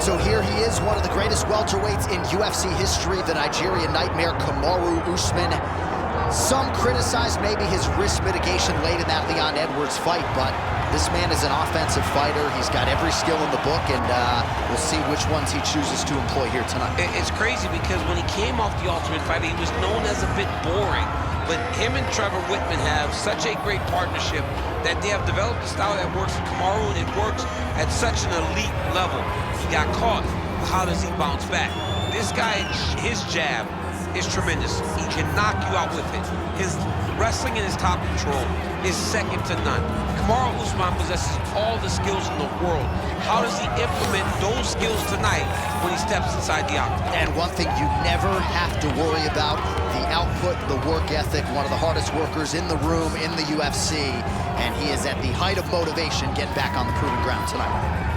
right, so here he is, one of the greatest welterweights in UFC history, the Nigerian Nightmare, Kamaru Usman. Some criticize maybe his risk mitigation late in that Leon Edwards fight, but this man is an offensive fighter. He's got every skill in the book, and we'll see which ones he chooses to employ here tonight. It's crazy because when he came off the Ultimate Fighter, he was known as a bit boring. But him and Trevor Whitman have such a great partnership that they have developed a style that works for Kamaru, and it works at such an elite level. He got caught. How does he bounce back? This guy, his jab is tremendous. He can knock you out with it. His wrestling and his top control is second to none. Kamaru Usman possesses all the skills in the world. How does he implement those skills tonight when he steps inside the octagon? And one thing you never have to worry about, the output, the work ethic, one of the hardest workers in the room in the UFC, and he is at the height of motivation getting back on the proven ground tonight.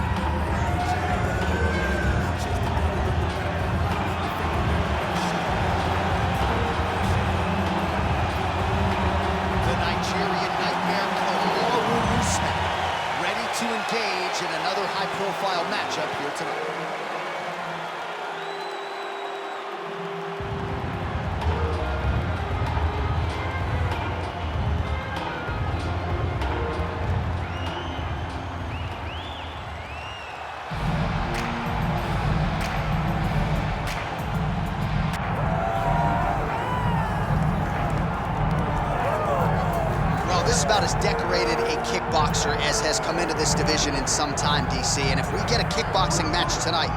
To engage in another high-profile matchup here tonight. This is about as decorated a kickboxer as has come into this division in some time, DC. And if we get a kickboxing match tonight,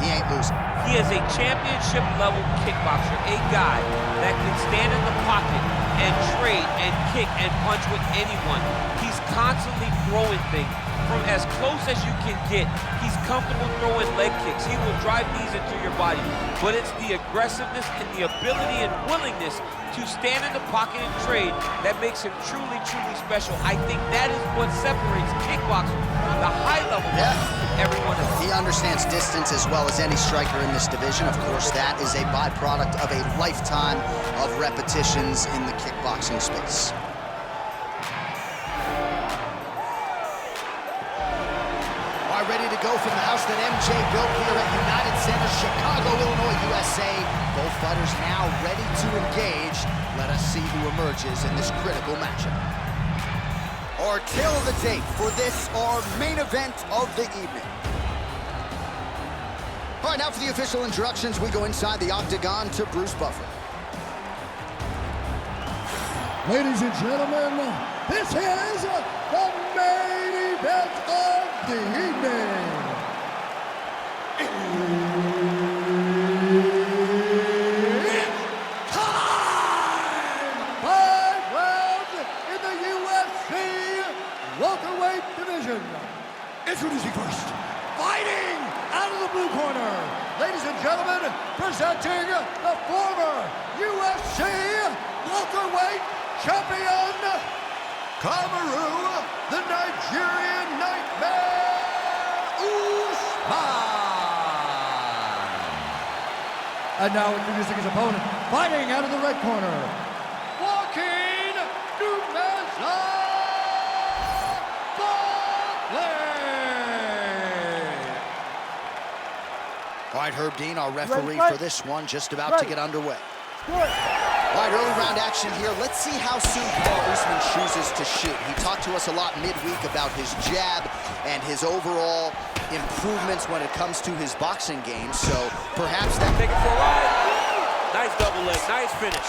he ain't losing. He is a championship-level kickboxer, a guy that can stand in the pocket and trade and kick and punch with anyone. He's constantly throwing things from as close as you can get. He's comfortable throwing leg kicks. He will drive these into your body. But it's the aggressiveness and the ability and willingness to stand in the pocket and trade that makes him truly, truly special. I think that is what separates kickboxing from the high level from everyone else. He understands distance as well as any striker in this division. Of course, that is a byproduct of a lifetime of repetitions in the kickboxing space. Ready to go from the house that MJ built here at United Center, Chicago, Illinois, USA. Both fighters now ready to engage. Let us see who emerges in this critical matchup. Our tale of the tape for this, our main event of the evening. All right, now for the official introductions, we go inside the octagon to Bruce Buffer. Ladies and gentlemen, this is the main event of the evening. It's time! 5 rounds in the UFC welterweight division. Introducing first, fighting out of the blue corner. Ladies and gentlemen, presenting the former UFC welterweight champion, Kamaru, the Nigerian Nightmare, Usman. And now introducing his opponent, fighting out of the red corner, Joaquin Buckley. All right, Herb Dean, our referee for this one, just about to get underway. All right, early round action here. Let's see how soon Kamaru Usman chooses to shoot. He talked to us a lot midweek about his jab and his overall improvements when it comes to his boxing game. So perhaps that... Take it for a ride. Nice double leg, nice finish.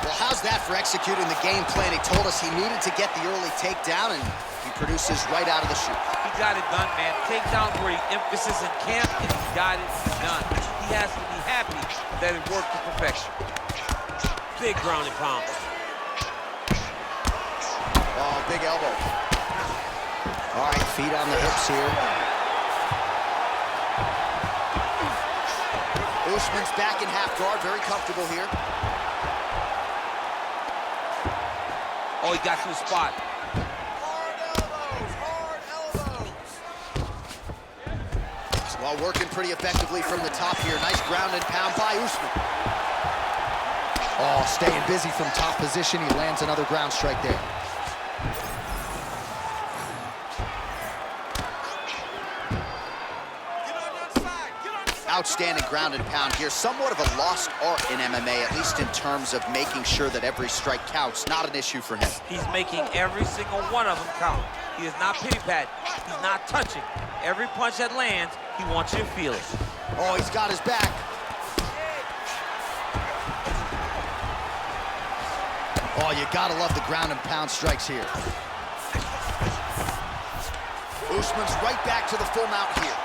Well, how's that for executing the game plan? He told us he needed to get the early takedown, and he produces right out of the chute. He got it done, man. Takedown where the emphasis in camp, and he got it done. He has to be happy that it worked to perfection. Big ground and pound. Oh, big elbow. All right, feet on the hips here. Usman's back in half guard, very comfortable here. Oh, he got to the spot. Hard elbows. Well, working pretty effectively from the top here. Nice ground and pound by Usman. Oh, staying busy from top position. He lands another ground strike there. Outstanding ground and pound here. Somewhat of a lost art in MMA, at least in terms of making sure that every strike counts. Not an issue for him. He's making every single one of them count. He is not pity-pat. He's not touching. Every punch that lands, he wants you to feel it. Oh, he's got his back. Oh, you gotta love the ground and pound strikes here. Usman's right back to the full mount here.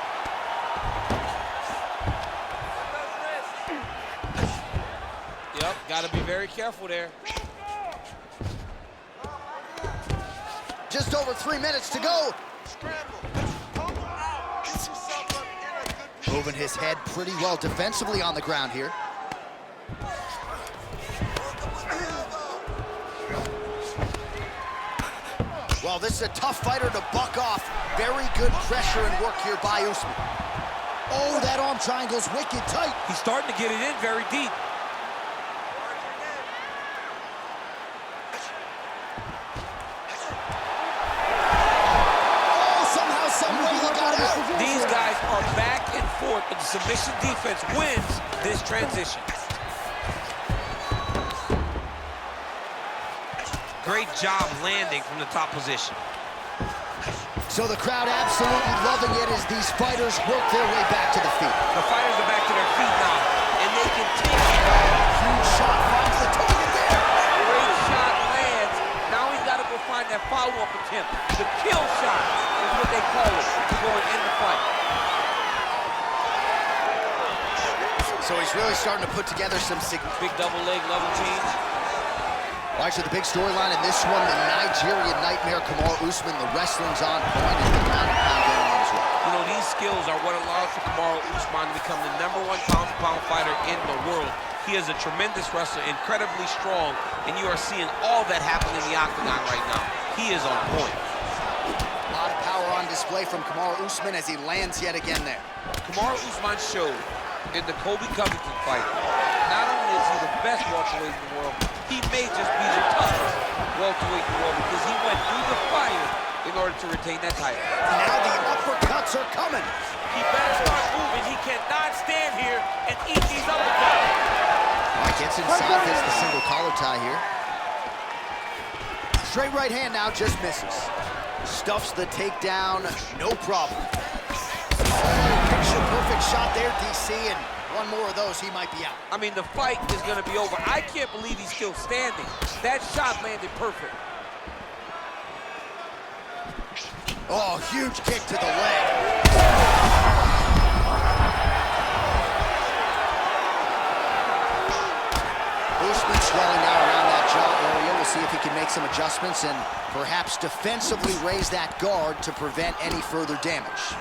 Yep, gotta be very careful there. Just over 3 minutes to go. Moving his head pretty well defensively on the ground here. Well, this is a tough fighter to buck off. Very good pressure and work here by Usman. Oh, that arm triangle's wicked tight. He's starting to get it in very deep. Oh, somehow, some way he got out. These guys are back and forth, but the submission defense wins this transition. Great job landing from the top position. So the crowd absolutely loving it as these fighters work their way back to the feet. The fighters are back to their feet now, and they continue. Huge shot finds the target there. Great shot lands. Now he's got to go find that follow-up attempt. The kill shot is what they call it to go and end the fight. So he's really starting to put together some Big double leg level change. Well, actually, the big storyline in this one, the Nigerian nightmare, Kamaru Usman, the wrestling's on point, and the ground and pound going on as well. You know, these skills are what allows for Kamaru Usman to become the #1 pound-for-pound fighter in the world. He is a tremendous wrestler, incredibly strong, and you are seeing all that happen in the octagon right now. He is on point. A lot of power on display from Kamaru Usman as he lands yet again there. Kamaru Usman showed in the Colby Covington fight, not only is he the best welterweight in the world, he may just be the toughest welterweight in the world because he went through the fire in order to retain that title. Now the uppercuts are coming. He better start moving. He cannot stand here and eat these uppercuts. All right, gets inside, gets the single collar tie here. Straight right hand now, just misses. Stuffs the takedown, no problem. Picture perfect shot there, DC, and one more of those, he might be out. I mean, the fight is going to be over. I can't believe he's still standing. That shot landed perfect. Oh, huge kick to the leg. Usman swelling now around that jaw area. We'll see if he can make some adjustments and perhaps defensively raise that guard to prevent any further damage.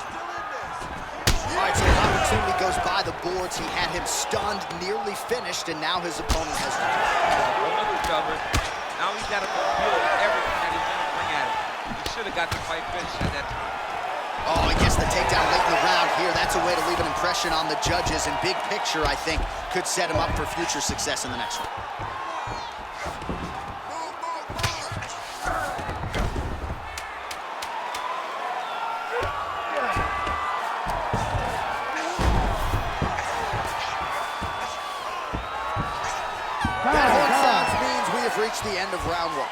All right, so the opportunity goes by the boards. He had him stunned, nearly finished, and now his opponent has to Recovered. Now he's got to fulfill everything that he's going to bring at him. He should have got the fight finished at that time. Oh, he gets the takedown late in the round here. That's a way to leave an impression on the judges, and big picture, I think, could set him up for future success in the next one. That horn sounds means we have reached the end of round one.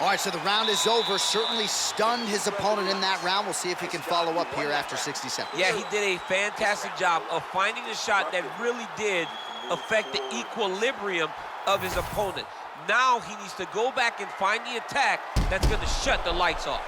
All right, so the round is over. Certainly stunned his opponent in that round. We'll see if he can follow up here after 60 seconds. Yeah, he did a fantastic job of finding the shot that really did affect the equilibrium of his opponent. Now he needs to go back and find the attack that's going to shut the lights off.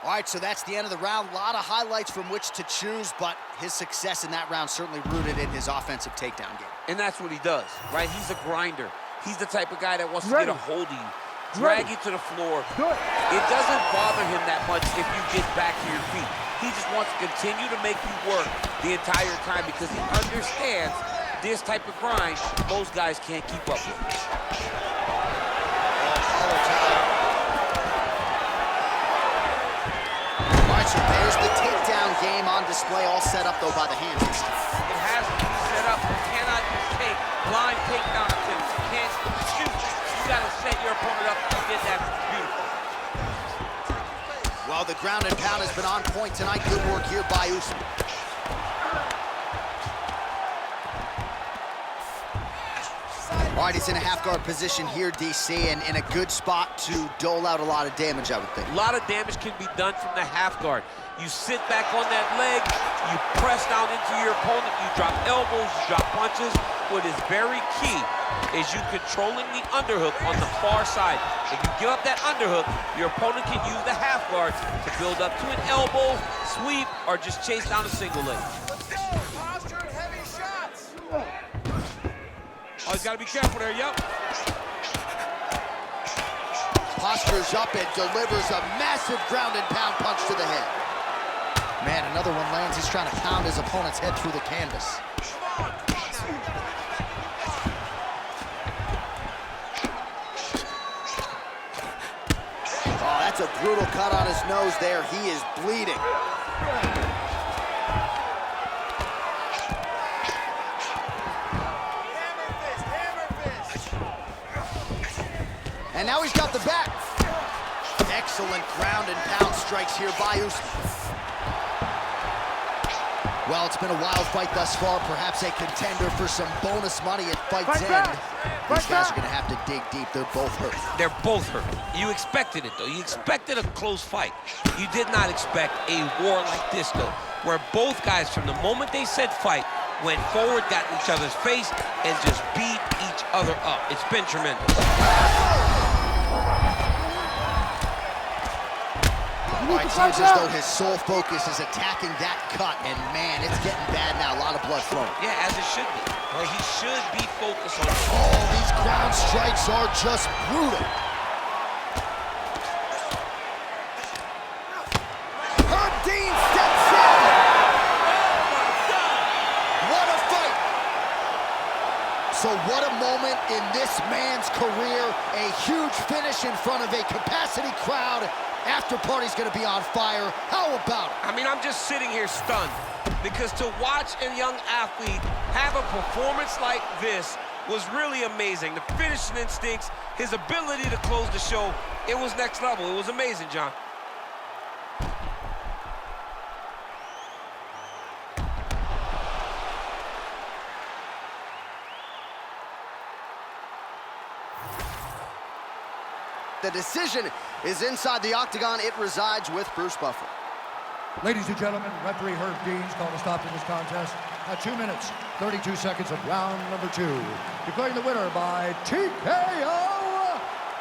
All right, so that's the end of the round. A lot of highlights from which to choose, but his success in that round certainly rooted in his offensive takedown game. And that's what he does, right? He's a grinder. He's the type of guy that wants to get a hold of you, drag you to the floor. It doesn't bother him that much if you get back to your feet. He just wants to continue to make you work the entire time because he understands this type of grind most guys can't keep up with. So there's the takedown game on display, all set up, though, by the hands. It has to be set up. You cannot just take blind takedown attempts. You can't shoot. You got to ground and pound has been on point tonight. Good work here by Usman. All right, he's in a half-guard position here, DC, and in a good spot to dole out a lot of damage, I would think. A lot of damage can be done from the half guard. You sit back on that leg, you press down into your opponent, you drop elbows, you drop punches. What is very key is you controlling the underhook on the far side. If you give up that underhook, your opponent can use the half guard to build up to an elbow, sweep, or just chase down a single leg. Oh, he's got to be careful there, yep. Postures up and delivers a massive ground and pound punch to the head. Man, another one lands. He's trying to pound his opponent's head through the canvas. Oh, that's a brutal cut on his nose there. He is bleeding. And now he's got the back. Excellent ground and pound strikes here by Usman. Well, it's been a wild fight thus far, perhaps a contender for some bonus money at fight's end. These guys are gonna have to dig deep. They're both hurt. They're both hurt. You expected it, though. You expected a close fight. You did not expect a war like this, though, where both guys, from the moment they said fight, went forward, got in each other's face, and just beat each other up. It's been tremendous. All right, seems as though his sole focus is attacking that cut, and man, it's getting bad now. A lot of blood flowing. Yeah, as it should be. Well, he should be focused on it. Oh, these ground strikes are just brutal. Herb Dean steps in. Oh, my God. What a fight. So what a moment in this man's career. A huge finish in front of a capacity crowd. After party's gonna be on fire. How about it? I mean, I'm just sitting here stunned, because to watch a young athlete have a performance like this was really amazing. The finishing instincts, his ability to close the show, it was next level. It was amazing, John. The decision is inside the octagon. It resides with Bruce Buffer. Ladies and gentlemen, referee Herb Dean's called a stop to this contest at 2 minutes, 32 seconds of round number 2. Declaring the winner by TKO,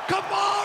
Kamaru